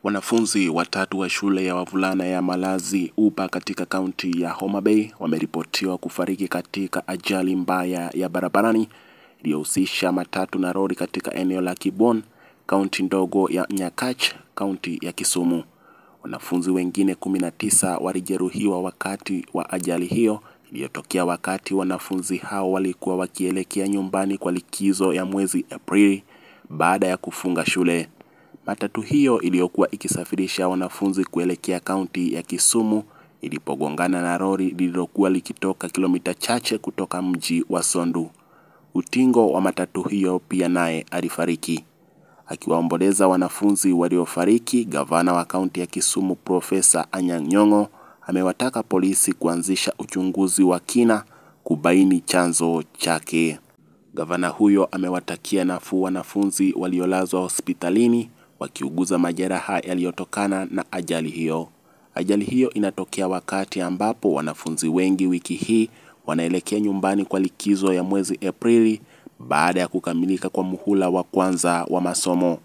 Wanafunzi watatu wa shule ya wavulana ya Malazi Upa katika kaunti ya Homa Bay wameripotiwa kufariki katika ajali mbaya ya barabarani iliyohusisha matatu na lori katika eneo la Kibon, kaunti ndogo ya Nyakach, kaunti ya Kisumu. Wanafunzi wengine 19 walijeruhiwa wakati wa ajali hiyo iliyotokea wakati wanafunzi hao walikuwa wakielekea nyumbani kwa likizo ya mwezi Aprili baada ya kufunga shule. Matatu hiyo iliyokuwa ikisafirisha wanafunzi kuelekea kaunti ya Kisumu ilipogongana na lori lililokuwa likitoka kilomita chache kutoka mji wa Sondu. Utingo wa matatu hiyo pia naye alifariki. Akiwaomboleza wanafunzi waliofariki, gavana wa kaunti ya Kisumu Profesa Anyang' Nyong'o amewataka polisi kuanzisha uchunguzi wa kina kubaini chanzo chake. Gavana huyo amewatakia nafuu wanafunzi waliolazwa hospitalini wakiuguza majeraha yaliyotokana na ajali hiyo. Ajali hiyo inatokea wakati ambapo wanafunzi wengi wiki hii wanaelekea nyumbani kwa likizo ya mwezi Aprili baada ya kukamilika kwa muhula wa kwanza wa masomo.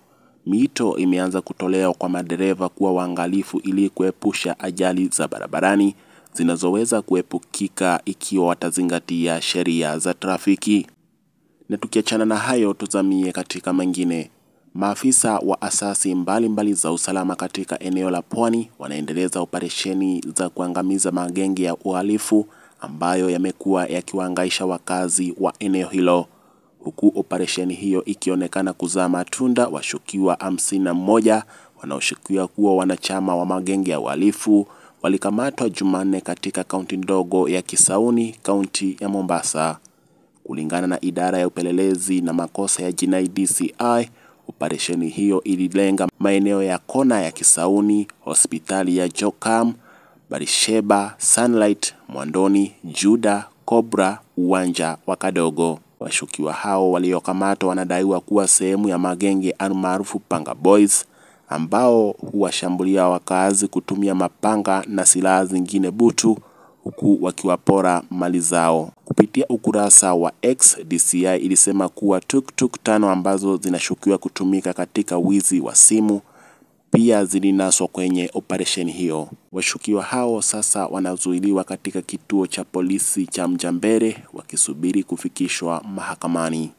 Miito imeanza kutolewa kwa madereva kuwa waangalifu ili kuepusha ajali za barabarani zinazoweza kuepukika ikiwa watazingatia sheria za trafiki. Na tukiachana na hayo, tuzamie katika mengine. Maafisa wa asasi mbalimbali za usalama katika eneo la Pwani wanaendeleza operesheni za kuangamiza magenge ya uhalifu ambayo yamekuwa yakiwahangaisha wakazi wa eneo hilo. Huku operesheni hiyo ikionekana kuzaa matunda, washukiwa 51 wanaoshukiwa kuwa wanachama wa magenge ya uhalifu walikamatwa Jumanne katika kaunti ndogo ya Kisauni, kaunti ya Mombasa. Kulingana na idara ya upelelezi na makosa ya jinai DCI, operesheni hiyo ililenga maeneo ya kona ya Kisauni, hospitali ya Jokam, Barisheba, Sunlight, Mwandoni, Juda, Cobra, uwanja wa Kadogo. Washukiwa hao waliokamatwa wanadaiwa kuwa sehemu ya magenge almaarufu Panga Boys ambao huwashambulia wakazi kutumia mapanga na silaha zingine butu huku wakiwapora mali zao. Kupitia ukurasa wa X, DCI ilisema kuwa tuk-tuk 5 ambazo zinashukiwa kutumika katika wizi wa simu pia zilinaswa kwenye operesheni hiyo. Washukiwa hao sasa wanazuiliwa katika kituo cha polisi cha Mjambere wakisubiri kufikishwa mahakamani.